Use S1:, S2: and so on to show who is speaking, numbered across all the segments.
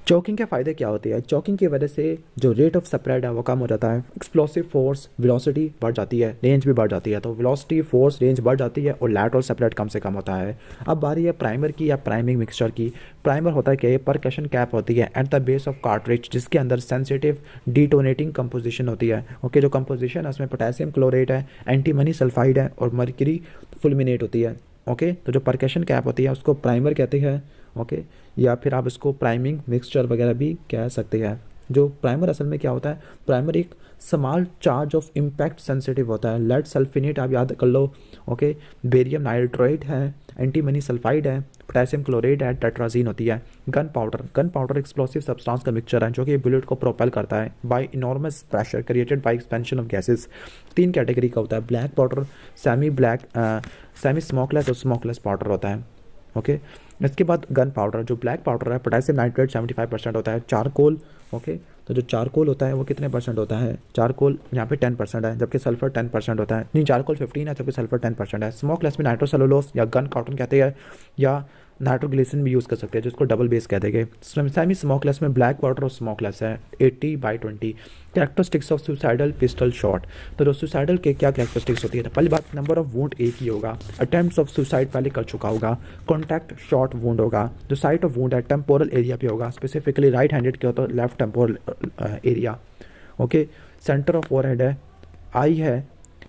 S1: Choking के फ़ायदे क्या होते हैं? चॉकिंग की वजह से जो रेट ऑफ स्प्रेड है वो कम हो जाता है, एक्सप्लोसिव फोर्स वेलोसिटी बढ़ जाती है, रेंज भी बढ़ जाती है। तो वेलोसिटी फोर्स रेंज बढ़ जाती है और लैटरल स्प्रेड कम से कम होता है। अब बारी है प्राइमर की या प्राइमिंग मिक्सचर की। प्राइमर होता है कि ये परकशन कैप होती है at the base of cartridge, जिसके अंदर सेंसिटिव डिटोनेटिंग कंपोजिशन होती है। ओके, जो कंपोजिशन है उसमें पोटेशियम क्लोरेट है, एंटीमनी सल्फाइड है और मर्क्यूरी फुलमिनेट होती है। ओके, तो जो परकशन कैप होती है उसको प्राइमर कहते हैं। ओके, या फिर आप इसको प्राइमिंग मिक्सचर वगैरह भी कह सकते हैं। जो प्राइमर असल में क्या होता है, प्राइमर एक small charge of impact sensitive होता है। लेड सल्फिनेट आप याद कर लो। ओके, बेरियम नाइट्रोइड है, एंटीमनी सल्फाइड है, पोटेशियम क्लोराइड है, टेट्राजीन होती है। गन पाउडर एक्सप्लोसिव सब्सटेंस का मिक्सचर है जो कि बुलेट को प्रोपेल करता है by enormous pressure created by expansion of gases. 3 category का होता है, ब्लैक पाउडर, सेमी स्मोकलेस और स्मोकलेस पाउडर होता है। ओके, इसके बाद गन पाउडर, जो ब्लैक पाउडर है पोटेशियम नाइट्रेट 75% होता है। चारकोल, ओके, तो जो चारकोल होता है वो कितने परसेंट होता है? चारकोल यहाँ पे 10% है, जबकि सल्फर 10% होता है। नहीं, चारकोल 15 है जबकि सल्फर 10% है। स्मोकलेस में नाइट्रोसेलुलोज या गन कॉटन कहते हैं, या नाइट्रोग्लिसरीन भी यूज़ कर सकते हैं जिसको डबल बेस कह देंगे। सेमी स्मोकलेस में ब्लैक पाउडर और स्मोकलेस है 80/20। Characteristics of suicidal pistol shot, तो जो सुसाइडल के क्या कैरेक्टरिस्टिक्स होती है? तो पहली बात, नंबर ऑफ वुंड एक ही होगा, अटेम्प्ट्स ऑफ सुसाइड पहले कर चुका होगा, कॉन्टैक्ट शॉट वुंड होगा, जो साइट ऑफ वुंड है टेम्पोरल एरिया पे होगा, स्पेसिफिकली राइट हैंडेड के होता है left temporal area. Okay, centre of forehead है, आई है,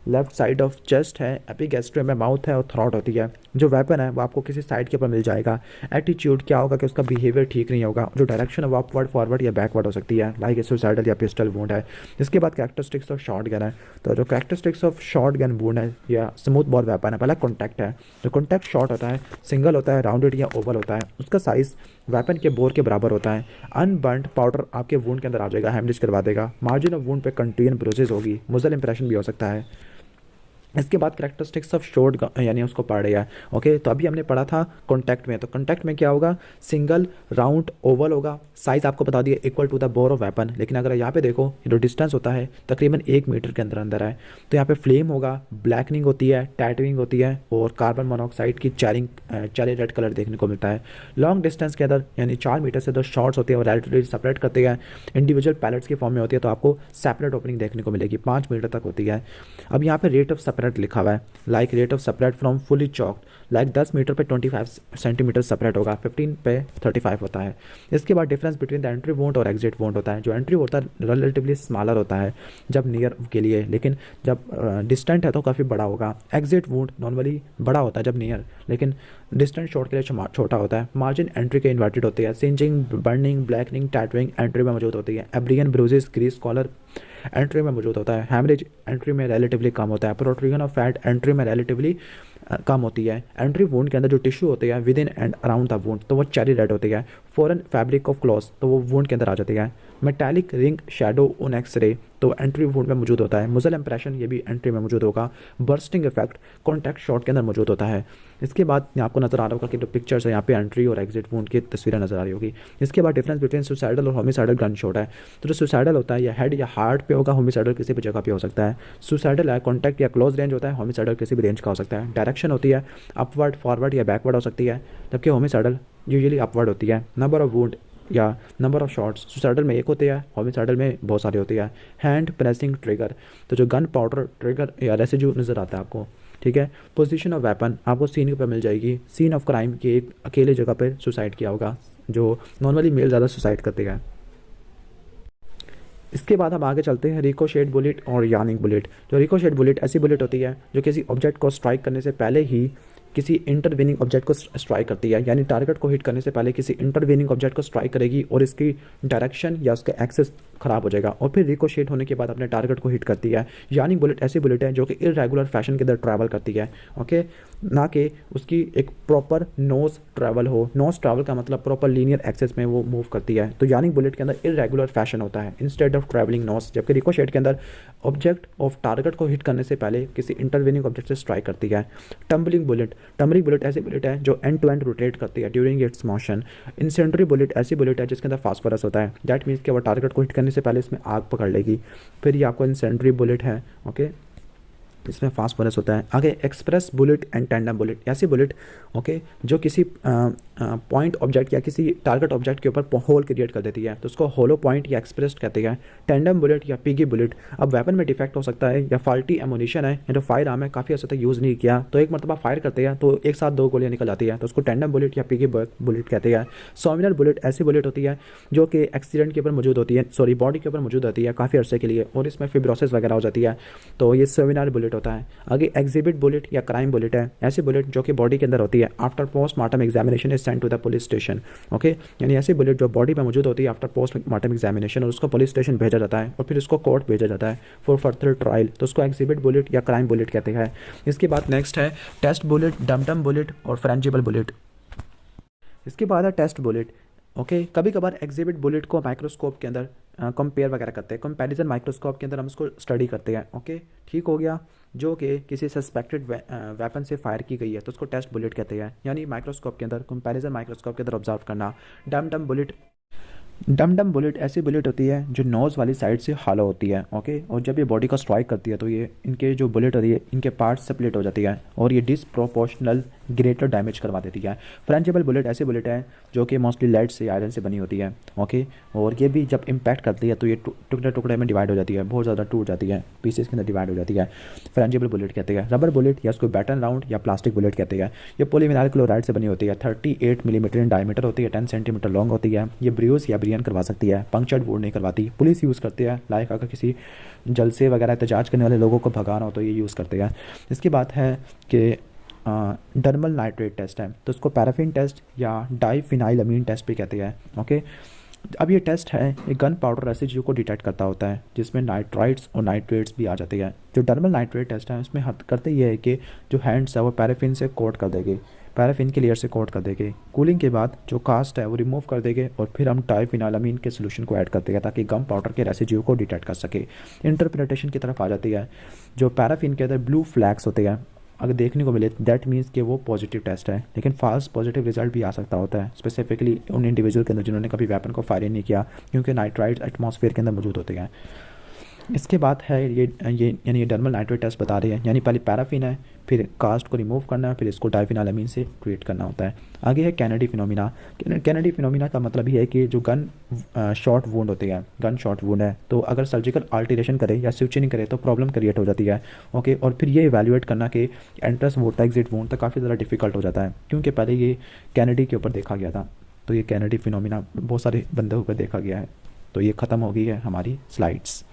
S1: लेफ्ट साइड ऑफ चेस्ट है, एपिगैस्ट्रियम में माउथ है और थ्रॉट होती है। जो वेपन है वो आपको किसी साइड के ऊपर मिल जाएगा। एटीट्यूड क्या होगा कि उसका बिहेवियर ठीक नहीं होगा। जो डायरेक्शन है वो अपवर्ड, फॉरवर्ड या बैकवर्ड हो सकती है, लाइक सुसाइडल या पिस्टल वुंड है। इसके बाद कैरेक्टरिस्टिक्स ऑफ शॉर्ट गन है, तो जो characteristics of short gun wound है या स्मूथ बॉर वेपन है, पहला कॉन्टैक्ट है। जो कॉन्टैक्ट शॉट होता है सिंगल होता है, राउंडेड या ओवल होता है, उसका साइज वेपन के बोर के बराबर होता है। अनबर्न्ड पाउडर आपके वुंड के अंदर आ जाएगा, हेमरेज करवा देगा। मार्जिन ऑफ वुंड पे कंटीन ब्रूसेस होगी, मुजल इंप्रेशन भी हो सकता है। इसके बाद कैरेक्टरिस्टिक्स ऑफ शॉर्ट यानी उसको पढ़ रहा है। ओके, तो अभी हमने पढ़ा था कॉन्टैक्ट में, तो कॉन्टैक्ट में क्या होगा? सिंगल, राउंड, ओवल होगा। साइज आपको बता दिया equal to the bore of weapon. लेकिन अगर यहाँ पे देखो जो डिस्टेंस होता है तकरीबन 1 मीटर के अंदर अंदर है, तो यहाँ पे फ्लेम होगा, ब्लैकनिंग होती है, टैटविंग होती है और कार्बन मोनोऑक्साइड की चेरी रेड कलर देखने को मिलता है। लॉन्ग डिस्टेंस के अंदर यानी 4 मीटर से जो शॉर्ट्स होते हैं वो रेलेटिवली सेपरेट करते हैं, इंडिविजुअल पैलेट्स के फॉर्म में होती है, तो आपको सेपरेट ओपनिंग देखने को मिलेगी, 5 मीटर तक होती है। अब यहाँ पे रेट ऑफ सेपरेट लिखा हुआ है, like rate of separate from fully choked, like 10 metre पे 25 सेंटीमीटर सेपरेट होगा, 15 पे 35 होता है। इसके बाद difference between the entry won't और एग्जिट वोंट होता है। जो एंट्री होता है रिलेटिवली स्मॉलर होता है जब नियर के लिए, लेकिन जब डिस्टेंट है तो काफ़ी बड़ा होगा। एग्जिट वोंट नॉर्मली बड़ा होता है जब नियर, लेकिन डिस्टेंट शॉट के लिए छोटा होता है। मार्जिन एंट्री के इन्वर्टेड होती है। सिंजिंग, बर्निंग, ब्लैकनिंग, टैटविंग एंट्री में मौजूद होती है। एब्रियन, ब्रूजेस, क्रीज, कॉलर एंट्री में मौजूद होता है। हैमरेज एंट्री में रिलेटिवली कम होता है। प्रोट्रूजन ऑफ फैट एंट्री में रिलेटिवली कम होती है। एंट्री वुंड के अंदर जो टिश्यू होते हैं with in and around the wound, तो वो चेरी रेड होती है। फॉरन फैब्रिक ऑफ क्लॉथ, तो वो वुंड के अंदर आ जाती है। Metallic ring shadow on x-ray, तो एंट्री वुंड में मौजूद होता है। मुजल इंप्रेशन, ये भी एंट्री में मौजूद होगा। बर्स्टिंग इफेक्ट कॉन्टैक्ट शॉट के अंदर मौजूद होता है। इसके बाद आपको नजर आ रहा होगा कि जो पिक्चर्स है यहाँ पे एंट्री और एग्जिट वुंड की तस्वीरें नजर आ रही होगी। इसके बाद डिफरेंस बिटवीन सुसाइडल और होमिसाइडल गन शॉट है। तो जो सुसाइडल होता है या हेड या हार्ट पे होगा, होमिसाइडल किसी भी जगह पे हो सकता है। सुसाइडल है कॉन्टैक्ट या क्लोज रेंज होता है, होमिसाइडल किसी भी रेंज का हो सकता है। डायरेक्शन होती है अपवर्ड, फॉरवर्ड या बैकवर्ड हो सकती है, जबकि होमिसाइडल यूजुअली अपवर्ड होती है। नंबर ऑफ वुंड या नंबर ऑफ शॉट्स सुसाइडल में एक होते हैं, होमिसाइडल में बहुत सारे होते हैं। हैंड प्रेसिंग ट्रिगर, तो जो गन पाउडर ट्रिगर या रेसिड्यू नज़र आता है आपको, ठीक है। पोजीशन ऑफ वेपन आपको सीन पे मिल जाएगी। सीन ऑफ क्राइम की एक अकेले जगह पे सुसाइड किया होगा, जो नॉर्मली मेल ज़्यादा सुसाइड करते हैं। इसके बाद हम आगे चलते हैं रिकोशेट बुलेट और यानिंग बुलेट। जो रिकोशेट बुलेट ऐसी बुलेट होती है जो किसी ऑब्जेक्ट को स्ट्राइक करने से पहले ही किसी इंटरवेनिंग ऑब्जेक्ट को स्ट्राइक करती है, यानी टारगेट को हिट करने से पहले किसी इंटरवेनिंग ऑब्जेक्ट को स्ट्राइक करेगी और इसकी डायरेक्शन या उसका एक्सेस खराब हो जाएगा और फिर रिकोशेट होने के बाद अपने टारगेट को हिट करती है। यानिंग बुलेट ऐसी बुलेट है जो कि इरेगुलर फैशन के अंदर ट्रैवल करती है, ओके, ना कि उसकी एक प्रॉपर नोज ट्रैवल हो। नोज ट्रैवल का मतलब प्रॉपर लीनियर एक्सेस में वो मूव करती है। तो यानिंग बुलेट के अंदर इरेगुलर फैशन होता है इंस्टेड ऑफ ट्रैवलिंग नोज, जबकि रिकोशेट के अंदर ऑब्जेक्ट ऑफ टारगेट को हिट करने से पहले किसी इंटरवेनिंग ऑब्जेक्ट से स्ट्राइक करती है। टम्बलिंग बुलेट ऐसी बुलेट है जो एंड टू एंड रोटेट करती है ड्यूरिंग इट्स मोशन। इंसेंट्री बुलेट ऐसी बुलेट है जिसके अंदर फास्फोरस होता है, दैट मीन्स कि वो टारगेट को हिट करने से पहले इसमें आग पकड़ लेगी। फिर ये आपको इंसेंट्री बुलेट है, ओके। इसमें फास्ट बरस होता है। आगे express bullet and tandem bullet, ऐसी बुलेट ओके जो किसी पॉइंट ऑब्जेक्ट या किसी टारगेट ऑब्जेक्ट के ऊपर होल क्रिएट कर देती है, तो उसको होलो पॉइंट या एक्सप्रेस कहते हैं। टैंडम बुलेट या पीगी बुलेट, अब वेपन में डिफेक्ट हो सकता है या फाल्टी एमोनिशन है या जो फायर आर्म है काफ़ी अर्से तक यूज़ नहीं किया, तो एक मरतबा फायर करते हैं तो एक साथ 2 गोलियाँ निकल जाती है, तो उसको टैंडम बुलेट या पीगी बुलेट कहते हैं। सोमिनल बुलेट ऐसी बुलेट होती है जो कि एक्सीडेंट के ऊपर मौजूद होती है, सॉरी बॉडी के ऊपर मौजूद होती है काफ़ी अर्से के लिए, और इसमें फिब्रोसिस वगैरह हो जाती है, तो ये सोमिनल बुलेट होता है। आगे एग्जिबिट बुलेट या क्राइम बुलेट है, ऐसी बुलेट जो कि बॉडी के अंदर होती है, after postmortem examination is sent to the police station. Okay, यानी ऐसी बुलेट जो बॉडी में मौजूद होती है आफ्टर पोस्टमार्टम एग्जामिनेशन, और उसको पुलिस स्टेशन भेजा जाता है और फिर उसको कोर्ट भेजा जाता है फॉर फर्दर ट्रायल, तो उसको एग्जिबिट बुलेट या क्राइम बुलेट कहते हैं। इसके बाद नेक्स्ट है टेस्ट बुलेट, डम बुलेट और फ्रेंजिबल बुलेट। इसके बाद है टेस्ट बुलेट। ओके, कभी कभार एग्जिबिट बुलेट को माइक्रोस्कोप के अंदर कंपेयर वगैरह करते हैं, कंपैरिजन माइक्रोस्कोप के अंदर हम उसको स्टडी करते हैं। ओके, ठीक हो गया, जो कि किसी सस्पेक्टेड वेपन से फायर की गई है तो उसको टेस्ट बुलेट कहते हैं, यानी माइक्रोस्कोप के अंदर, कंपैरिजन माइक्रोस्कोप के अंदर ऑब्जर्व करना। डम बुलेट, डम बुलेट ऐसी बुलेट होती है जो नोज़ वाली साइड से हॉलो होती है। ओके, और जब ये बॉडी को स्ट्राइक करती है तो ये इनके जो बुलेट होती है इनके पार्ट्स स्प्लिट हो जाती है और ये डिसप्रोपोर्शनल ग्रेटर डैमेज करवा देती है। फ्रेंचेबल बुलेट ऐसी बुलेट है जो कि मोस्टली लेड से आयरन से बनी होती है। ओके, और ये भी जब इम्पैक्ट करती है तो ये टुकड़े टुकड़े में डिवाइड हो जाती है, बहुत ज़्यादा टूट जाती है, पीसेस के अंदर डिवाइड हो जाती है। फ्रेंचेबल बुलेट कहते हैं। रबर बुलेट या उसको बैटन राउंड या प्लास्टिक बुलेट कहते हैं। ये पॉलीविनाइल क्लोराइड से बनी होती है, 38 मिलीमीटर इन डायमीटर होती है, 10 सेंटीमीटर लॉन्ग होती है। ये ब्रूस या ब्रियन करवा सकती है, पंक्चर्ड वुंड नहीं करवाती। पुलिस यूज़ करती है, लाइक अगर किसी जलसे वगैरह एहतजाज करने वाले लोगों को भगाना हो तो ये यूज़ करते हैं। इसकी बात है कि डर्मल नाइट्रेट टेस्ट है, तो उसको पैराफिन टेस्ट या डाइफिनाइलमीन टेस्ट भी कहते हैं। ओके, अब ये टेस्ट है ये गन पाउडर रेसिड्यू को डिटेक्ट करता होता है जिसमें नाइट्राइट्स और नाइट्रेट्स भी आ जाते हैं। जो डर्मल नाइट्रेट टेस्ट है उसमें करते ये है कि जो हैंड्स है वो पैराफिन से कोट कर देंगे, पैराफिन के लेयर से कोट कर देंगे। कूलिंग के बाद जो कास्ट है वो रिमूव कर देंगे और फिर हम डाइफिनाइलमीन के सोल्यूशन को ऐड करते हैं ताकि गम पाउडर के रेसिड्यू को डिटेक्ट कर सके। इंटरप्रिटेशन की तरफ आ जाती है, जो पैराफिन के अंदर ब्लू फ्लैग्स होते हैं अगर देखने को मिले दैट मीन्स कि वो पॉजिटिव टेस्ट है, लेकिन फाल्स पॉजिटिव रिजल्ट भी आ सकता होता है, स्पेसिफिकली उन इंडिविजुअल के अंदर जिन्होंने कभी वेपन को फायर नहीं किया, क्योंकि नाइट्राइड्स एटमॉस्फेयर के अंदर मौजूद होते हैं। इसके बाद है ये यानी ये डर्मल नाइट्रेट टेस्ट बता रहे हैं, यानी पहले पैराफिन है, फिर कास्ट को रिमूव करना है, फिर इसको डाइफिनाइलमीन से ट्रीट करना होता है। आगे है कैनेडी फिनोमिना। कैनेडी फिनोमिना का मतलब ये है कि जो गन शॉट वुंड होती है, गन शॉट वुंड है, तो अगर सर्जिकल अल्टरेशन करे या स्विचिंग करे तो प्रॉब्लम क्रिएट हो जाती है। ओके, और फिर ये इवैल्यूएट करना कि एंट्रेंस वोट एग्जिट वुंड तक काफ़ी ज़्यादा डिफिकल्ट हो जाता है, क्योंकि पहले ये कैनेडी के ऊपर देखा गया था, तो ये कैनेडी फिनोमिना बहुत सारे बंदों पर देखा गया है। तो ये ख़त्म हो गई है हमारी स्लाइड्स।